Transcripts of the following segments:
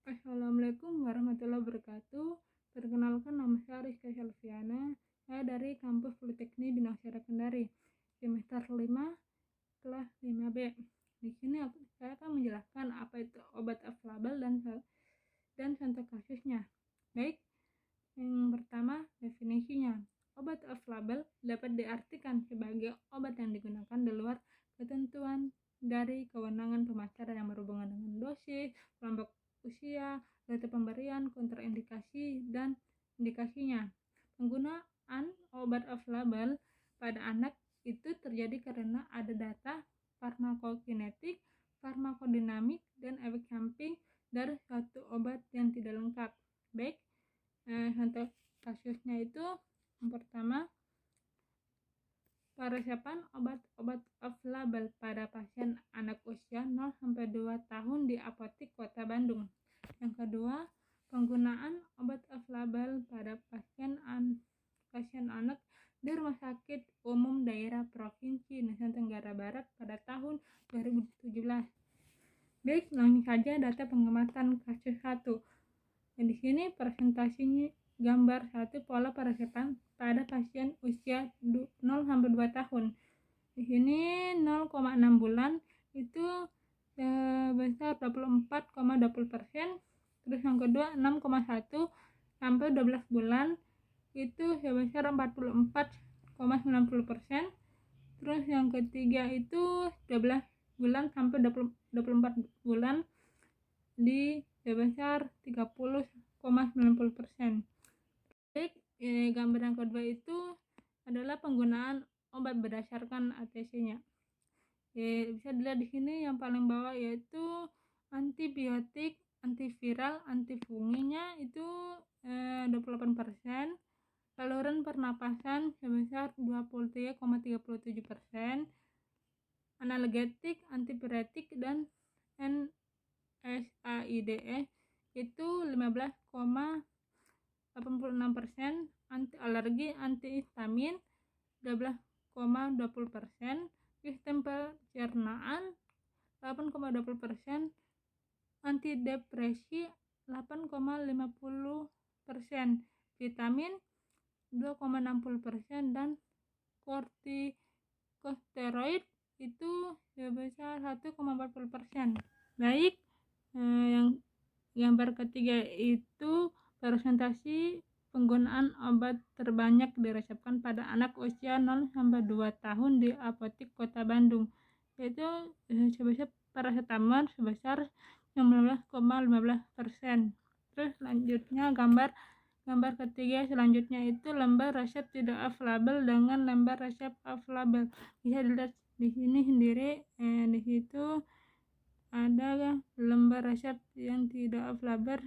Assalamualaikum warahmatullahi wabarakatuh. Perkenalkan, nama saya Rizka Selviana. Saya dari Kampus Politeknik Bina Usaha Kendari, semester 5, kelas 5B. Di sini saya akan menjelaskan apa itu obat aflabel dan contoh kasusnya. Baik, yang pertama, definisinya. Obat aflabel dapat diartikan sebagai obat yang digunakan di luar ketentuan dari kewenangan pemasaran yang berhubungan dengan dosis, kelompok usia, data pemberian, kontraindikasi, dan indikasinya. Penggunaan obat off-label pada anak itu terjadi karena ada data farmakokinetik, farmakodinamik, dan efek samping dari suatu obat yang tidak lengkap. Baik, contoh kasusnya itu yang pertama, peresepan obat-obat off-label pada pasien anak usia 0-2 tahun di apotik Kota Bandung. Yang kedua, penggunaan obat off-label pada pasien anak di Rumah Sakit Umum Daerah Provinsi Nusa Tenggara Barat pada tahun 2017. Baik, langsung saja data pengamatan kasus 1. Di sini presentasinya gambar 1 pola peresepan pada pasien usia 0-2 tahun. Di sini 0,6 bulan itu sebesar 24,20%. Terus yang kedua 6,1 sampai 12 bulan itu sebesar 44,90%. Terus yang ketiga itu 12 bulan sampai 24 bulan di sebesar 30,90%. Baik, gambar yang kedua itu adalah penggunaan obat berdasarkan ATC-nya. Bisa dilihat di sini yang paling bawah yaitu antibiotik, antiviral, antifunginya itu 28%, saluran pernapasan sebesar 23,37%, analgetik, antipiretik, dan NSAIDE itu 15,86%, anti alergi, antihistamin 12,20%, sistem pencernaan 8,20%, antidepresi 8,50%, vitamin 2,60%, dan kortikosteroid itu sebesar 1,40%. Baik, yang gambar ketiga itu presentasi penggunaan obat terbanyak diresepkan pada anak usia 0-2 tahun di apotik Kota Bandung, yaitu sebesar paracetamol sebesar 19,15%. Terus selanjutnya gambar ketiga selanjutnya itu lembar resep tidak off-label dengan lembar resep off-label. Bisa dilihat di sini sendiri, di situ ada lembar resep yang tidak off-label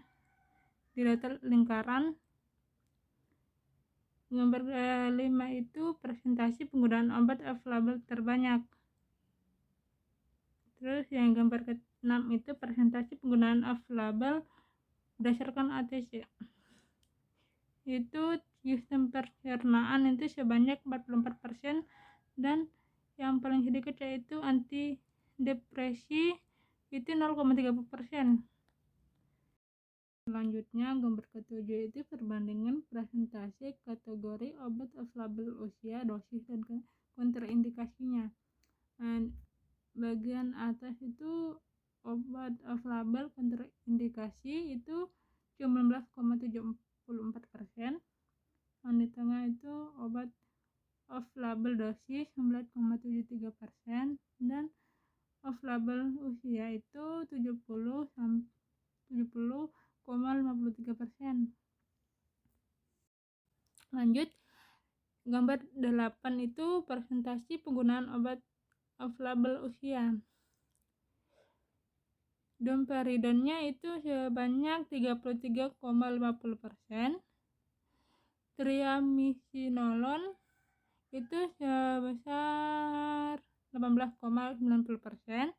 di data lingkaran. Gambar 5 itu presentasi penggunaan obat off-label terbanyak. Terus yang gambar ke-6 itu presentasi penggunaan off-label berdasarkan ATC. Itu sistem pencernaan itu sebanyak 44%, dan yang paling sedikit yaitu antidepresi itu 0,30%. Selanjutnya gambar ke-7 itu perbandingan presentasi kategori obat off-label usia, dosis, dan kontraindikasinya. Bagian atas itu obat off-label kontraindikasi itu 19,74%. Di tengah itu obat off-label dosis 19,73%, dan off-label usia itu 70,53%. Lanjut, gambar 8 itu presentasi penggunaan obat off-label usia. Domperidonnya itu sebanyak 33,50%, triamcinolone itu sebesar 18,90%,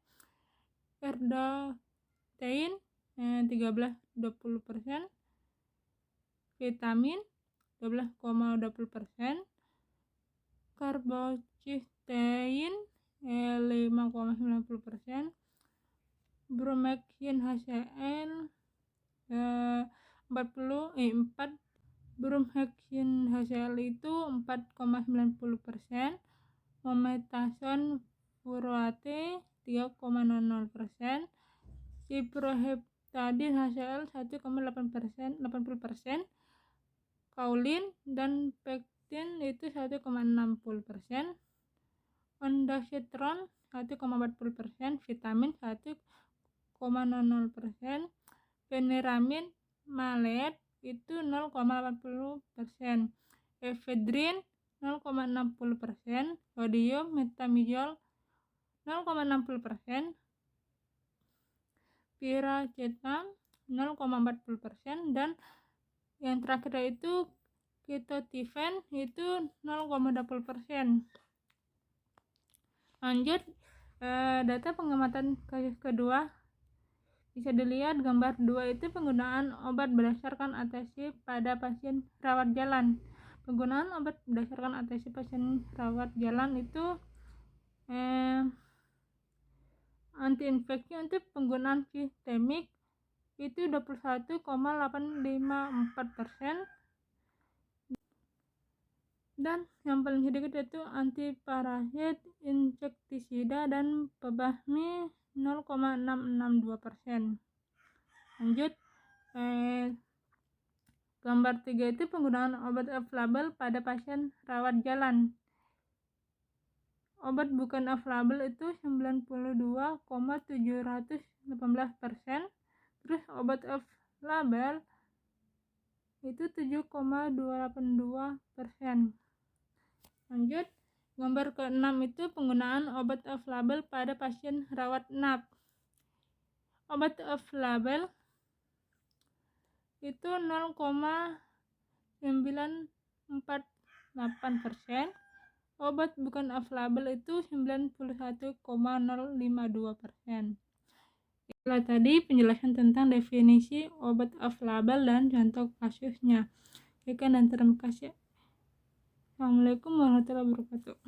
erdotein 13,20%, vitamin 12,20%, karbocystein 5,90%, bromhexin HCl bromhexin HCl itu 4,90%, mometasone furoate 3,00%, ciproheptadin HCl 1,80%, kaolin dan pektin itu 1,60%, ondansetron 1,40%, vitamin 1,00%, feniramin malet itu 0,80%, efedrin 0,60%, sodium metamizol 0,60%, piracetam 0,40%, dan yang terakhir itu ketotifen itu 0,20%. Lanjut, data pengamatan kasus kedua. Bisa dilihat gambar 2 itu penggunaan obat berdasarkan ATC pada pasien rawat jalan. Penggunaan obat berdasarkan ATC pasien rawat jalan itu antiinfeksi untuk penggunaan sistemik itu 21,854%, dan yang paling sedikit itu antiparasit, insektisida, dan pebasmi 0,662%. Lanjut, gambar 3 itu penggunaan obat off-label pada pasien rawat jalan. Obat bukan off-label itu 92,718%, terus obat off-label itu 7,282%. Lanjut, gambar ke-6 itu penggunaan obat off-label pada pasien rawat inap. Obat off-label itu 0,948%, obat bukan off-label itu 91,052%. Itulah tadi penjelasan tentang definisi obat off-label dan contoh kasusnya. Sekian dan terima kasih. Assalamualaikum warahmatullahi wabarakatuh.